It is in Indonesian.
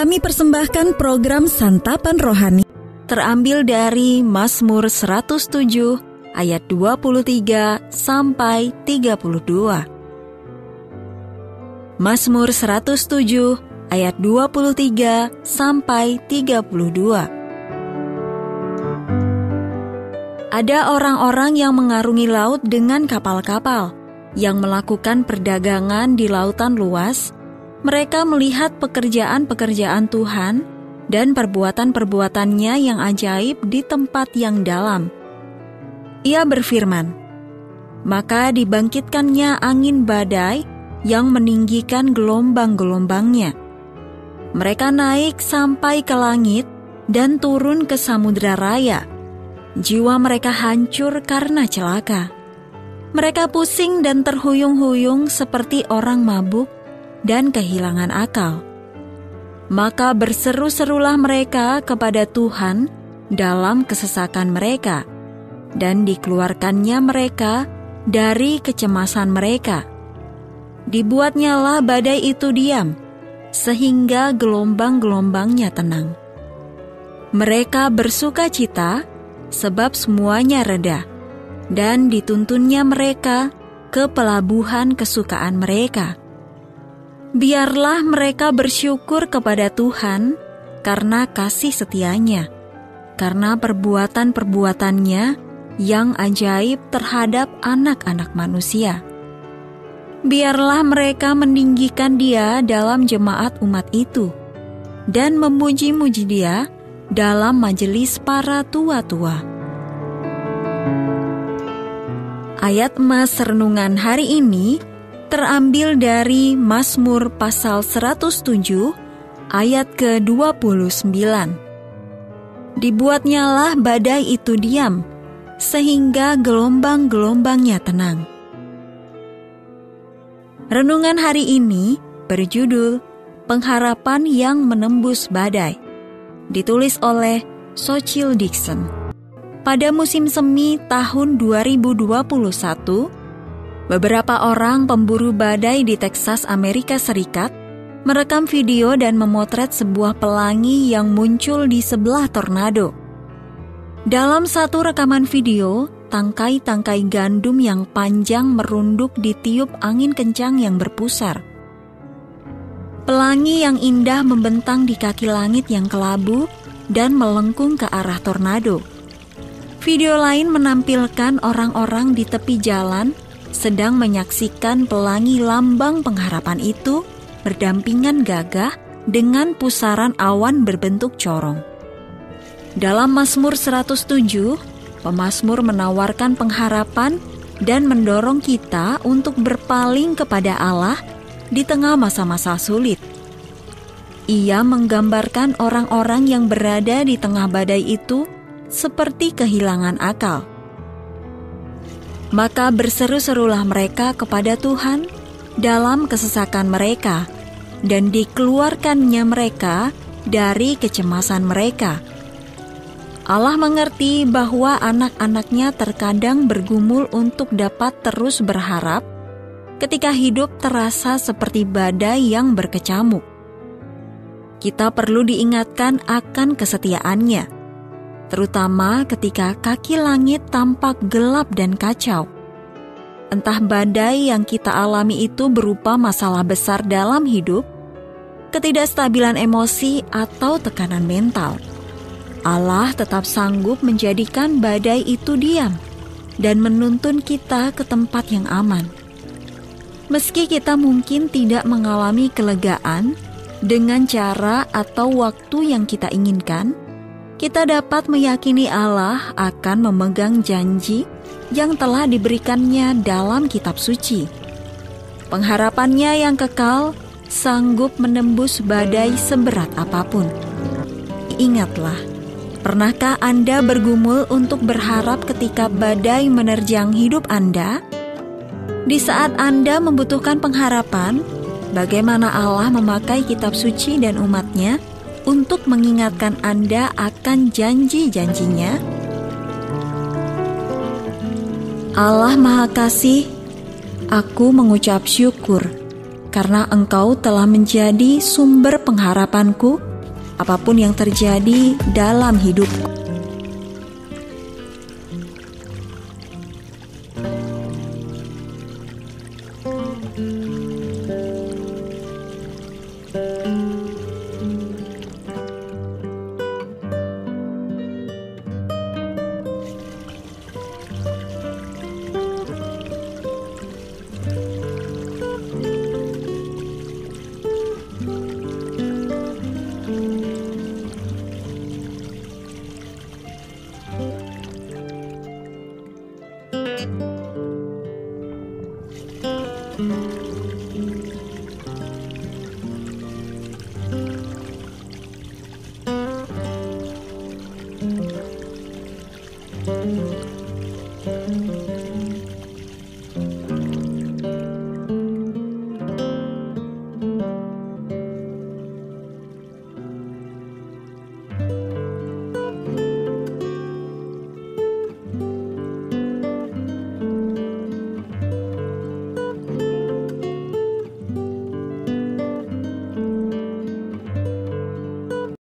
Kami persembahkan program Santapan Rohani terambil dari Mazmur 107 ayat 23 sampai 32. Mazmur 107 ayat 23 sampai 32. Ada orang-orang yang mengarungi laut dengan kapal-kapal, yang melakukan perdagangan di lautan luas. Mereka melihat pekerjaan-pekerjaan Tuhan dan perbuatan-perbuatannya yang ajaib di tempat yang dalam. Ia berfirman, maka dibangkitkannya angin badai yang meninggikan gelombang-gelombangnya. Mereka naik sampai ke langit dan turun ke samudera raya. Jiwa mereka hancur karena celaka. Mereka pusing dan terhuyung-huyung seperti orang mabuk dan kehilangan akal. Maka berseru-serulah mereka kepada Tuhan dalam kesesakan mereka, dan dikeluarkannya mereka dari kecemasan mereka. Dibuatnyalah badai itu diam, sehingga gelombang-gelombangnya tenang. Mereka bersuka cita, sebab semuanya reda, dan dituntunnya mereka ke pelabuhan kesukaan mereka. Biarlah mereka bersyukur kepada Tuhan karena kasih setianya, karena perbuatan-perbuatannya yang ajaib terhadap anak-anak manusia. Biarlah mereka meninggikan Dia dalam jemaat umat itu, dan memuji-muji Dia dalam majelis para tua-tua. Ayat emas renungan hari ini terambil dari Mazmur pasal 107 ayat ke-29. Dibuatnyalah badai itu diam, sehingga gelombang-gelombangnya tenang. Renungan hari ini berjudul Pengharapan yang Menembus Badai, ditulis oleh Xochitl Dixon. Pada musim semi tahun 2021, beberapa orang pemburu badai di Texas, Amerika Serikat, merekam video dan memotret sebuah pelangi yang muncul di sebelah tornado. Dalam satu rekaman video, tangkai-tangkai gandum yang panjang merunduk ditiup angin kencang yang berpusar. Pelangi yang indah membentang di kaki langit yang kelabu dan melengkung ke arah tornado. Video lain menampilkan orang-orang di tepi jalan sedang menyaksikan pelangi lambang pengharapan itu berdampingan gagah dengan pusaran awan berbentuk corong. Dalam Mazmur 107, pemazmur menawarkan pengharapan dan mendorong kita untuk berpaling kepada Allah di tengah masa-masa sulit. Ia menggambarkan orang-orang yang berada di tengah badai itu seperti kehilangan akal. Maka berseru-serulah mereka kepada Tuhan dalam kesesakan mereka, dan dikeluarkannya mereka dari kecemasan mereka. Allah mengerti bahwa anak-anaknya terkadang bergumul untuk dapat terus berharap ketika hidup terasa seperti badai yang berkecamuk. Kita perlu diingatkan akan kesetiaannya, terutama ketika kaki langit tampak gelap dan kacau. Entah badai yang kita alami itu berupa masalah besar dalam hidup, ketidakstabilan emosi, atau tekanan mental. Allah tetap sanggup menjadikan badai itu diam dan menuntun kita ke tempat yang aman. Meski kita mungkin tidak mengalami kelegaan dengan cara atau waktu yang kita inginkan, kita dapat meyakini Allah akan memegang janji yang telah diberikannya dalam kitab suci. Pengharapannya yang kekal sanggup menembus badai seberat apapun. Ingatlah, pernahkah Anda bergumul untuk berharap ketika badai menerjang hidup Anda? Di saat Anda membutuhkan pengharapan, bagaimana Allah memakai kitab suci dan umat-Nya untuk mengingatkan Anda akan janji-janjinya? Allah Maha Kasih, aku mengucap syukur karena Engkau telah menjadi sumber pengharapanku apapun yang terjadi dalam hidupku.